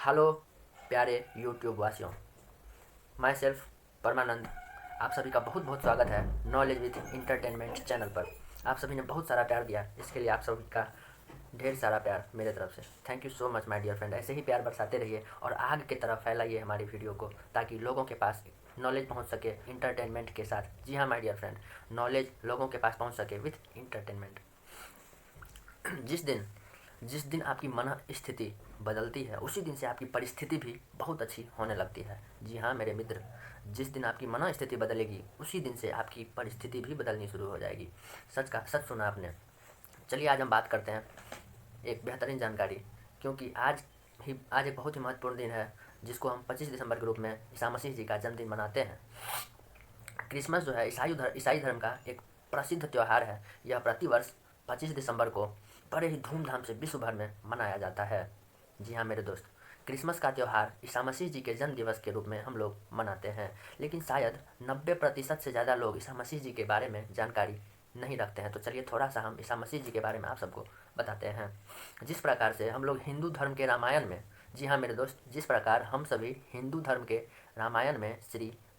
Hello प्यारे YouTube वासियों, my self परमानंद, आप सभी का बहुत बहुत स्वागत है नॉलेज विद इंटरटेनमेंट चैनल पर। आप सभी ने बहुत सारा प्यार दिया, इसके लिए आप सभी का ढेर सारा प्यार मेरे तरफ से। Thank you so much my dear friend. ऐसे ही प्यार बरसाते रहिए और आगे की तरफ फैलाइए हमारी वीडियो को, ताकि लोगों के पास नॉलेज पहुंच सके इंटरटेनमेंट के साथ। जी हाँ माय डियर फ्रेंड, नॉलेज लोगों के पास पहुंच सके विथ इंटरटेनमेंट। जिस दिन आपकी मन स्थिति बदलती है, उसी दिन से आपकी परिस्थिति भी बहुत अच्छी होने लगती है। जी हाँ मेरे मित्र, जिस दिन आपकी मन स्थिति बदलेगी, उसी दिन से आपकी परिस्थिति भी बदलनी शुरू हो जाएगी। सच सुना आपने। चलिए आज हम बात करते हैं एक बेहतरीन जानकारी, क्योंकि आज एक बहुत ही महत्वपूर्ण दिन है, जिसको हम 25 दिसंबर के रूप में ईसा मसीह जी का जन्मदिन मनाते हैं। क्रिसमस जो है ईसाई धर्म का एक प्रसिद्ध त्यौहार है। यह प्रतिवर्ष 25 दिसंबर को बड़े ही धूमधाम से विश्व भर में मनाया जाता है। जी हाँ मेरे दोस्त, क्रिसमस का त्यौहार ईसा मसीह जी के जन्म दिवस के रूप में हम लोग मनाते हैं, लेकिन शायद 90% से ज़्यादा लोग ईसा मसीह जी के बारे में जानकारी नहीं रखते हैं। तो चलिए थोड़ा सा हम ईसा मसीह जी के बारे में आप सबको बताते हैं। जिस प्रकार से हम लोग हिंदू धर्म के रामायण में, जी हाँ मेरे दोस्त, जिस प्रकार हम सभी हिंदू धर्म के रामायण में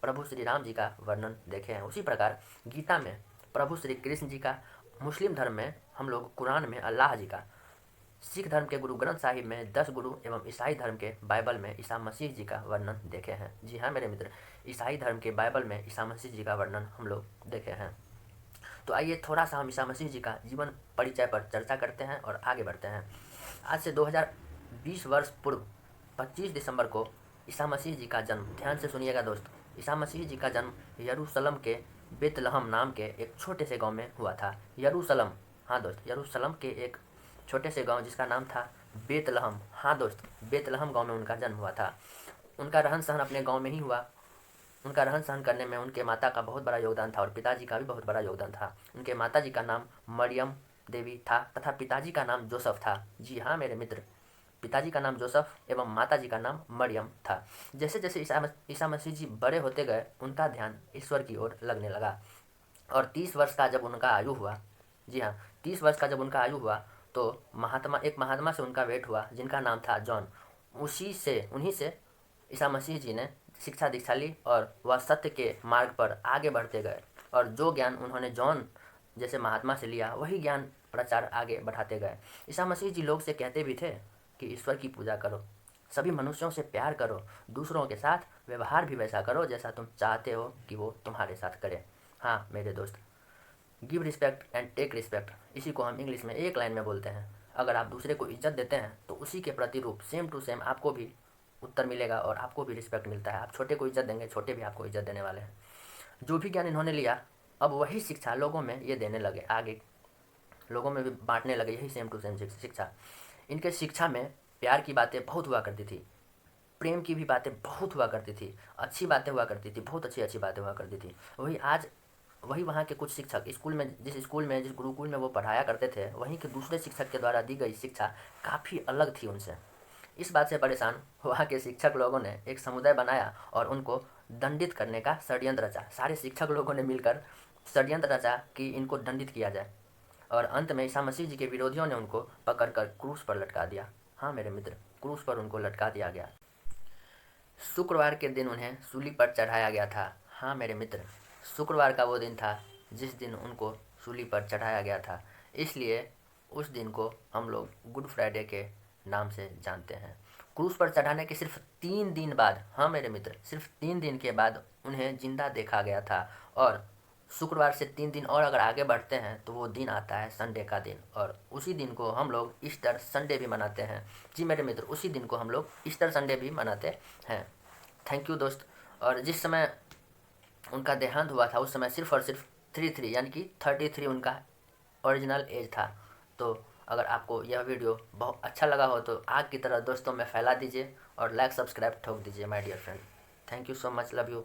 प्रभु श्री राम जी का वर्णन देखे हैं, उसी प्रकार गीता में प्रभु श्री कृष्ण जी का, मुस्लिम धर्म में हम लोग कुरान में अल्लाह जी का, सिख धर्म के गुरु ग्रंथ साहिब में 10 गुरु एवं ईसाई धर्म के बाइबल में ईसा मसीह जी का वर्णन देखे हैं। जी हाँ मेरे मित्र, ईसाई धर्म के बाइबल में ईसा मसीह जी का वर्णन हम लोग देखे हैं। तो आइए थोड़ा सा हम ईसा मसीह जी का जीवन परिचय पर चर्चा करते हैं और आगे बढ़ते हैं। आज से 2020 वर्ष पूर्व 25 दिसंबर को ईसा मसीह जी का जन्म, ध्यान से सुनिएगा दोस्त, ईसा मसीह जी का जन्म यरूशलेम के बेतलहम नाम के एक छोटे से गांव में हुआ था। यरूशलेम, हाँ दोस्त, यरूशलेम के एक छोटे से गांव जिसका नाम था बेतलहम। हाँ दोस्त, बेतलहम गांव में उनका जन्म हुआ था। उनका रहन सहन अपने गांव में ही हुआ। उनका रहन सहन करने में उनके माता का बहुत बड़ा योगदान था और पिताजी का भी बहुत बड़ा योगदान था। उनके माताजी का नाम मरियम देवी था तथा पिताजी का नाम जोसेफ था। जी हाँ मेरे मित्र, पिताजी का नाम जोसेफ एवं माताजी का नाम मरियम था। जैसे जैसे ईसा मसीह जी बड़े होते गए, उनका ध्यान ईश्वर की ओर लगने लगा और 30 वर्ष का जब उनका आयु हुआ, जी हाँ 30 वर्ष का जब उनका आयु हुआ, तो एक महात्मा से उनका भेंट हुआ जिनका नाम था जॉन। उन्हीं से ईसा मसीह जी ने शिक्षा दीक्षा ली और वह सत्य के मार्ग पर आगे बढ़ते गए और जो ज्ञान उन्होंने जॉन जैसे महात्मा से लिया, वही ज्ञान प्रचार आगे बढ़ाते गए। ईसा मसीह जी लोग से कहते भी थे कि ईश्वर की पूजा करो, सभी मनुष्यों से प्यार करो, दूसरों के साथ व्यवहार भी वैसा करो जैसा तुम चाहते हो कि वो तुम्हारे साथ करें। हाँ मेरे दोस्त, give respect and take respect, इसी को हम इंग्लिश में एक लाइन में बोलते हैं। अगर आप दूसरे को इज्जत देते हैं तो उसी के प्रतिरूप सेम टू सेम आपको भी उत्तर मिलेगा और आपको भी रिस्पेक्ट मिलता है। आप छोटे को इज्जत देंगे, छोटे भी आपको इज्जत देने वाले हैं। जो भी ज्ञान इन्होंने लिया, अब वही शिक्षा लोगों में ये देने लगे, आगे लोगों में भी बांटने लगे यही सेम टू सेम शिक्षा। इनके शिक्षा में प्यार की बातें बहुत हुआ करती थी, प्रेम की भी बातें बहुत हुआ करती थी, अच्छी बातें हुआ करती थी, बहुत अच्छी अच्छी बातें हुआ करती थी। वही वहाँ के कुछ शिक्षक जिस गुरुकुल में वो पढ़ाया करते थे, वहीं के दूसरे शिक्षक के द्वारा दी गई शिक्षा काफ़ी अलग थी उनसे। इस बात से परेशान वहाँ के शिक्षक लोगों ने एक समुदाय बनाया और उनको दंडित करने का षड्यंत्र रचा। सारे शिक्षक लोगों ने मिलकर षड्यंत्र रचा कि इनको दंडित किया जाए, और अंत में ईसा मसीह जी के विरोधियों ने उनको पकड़कर क्रूस पर लटका दिया। हाँ मेरे मित्र, क्रूस पर उनको लटका दिया गया। शुक्रवार के दिन उन्हें सूली पर चढ़ाया गया था। हाँ मेरे मित्र, शुक्रवार का वो दिन था जिस दिन उनको सूली पर चढ़ाया गया था, इसलिए उस दिन को हम लोग गुड फ्राइडे के नाम से जानते हैं। क्रूस पर चढ़ाने के सिर्फ 3 दिन बाद, हाँ मेरे मित्र, सिर्फ 3 दिन के बाद उन्हें जिंदा देखा गया था। और शुक्रवार से 3 दिन और अगर आगे बढ़ते हैं तो वो दिन आता है संडे का दिन, और उसी दिन को हम लोग ईस्टर संडे भी मनाते हैं। जी मेरे मित्र, उसी दिन को हम लोग ईस्टर संडे भी मनाते हैं। थैंक यू दोस्त। और जिस समय उनका देहांत हुआ था, उस समय सिर्फ और सिर्फ 33 यानी कि 33 उनका ओरिजिनल एज था। तो अगर आपको यह वीडियो बहुत अच्छा लगा हो तो आग की तरह दोस्तों में फैला दीजिए और लाइक सब्सक्राइब ठोक दीजिए my dear friend. Thank you so much, love you.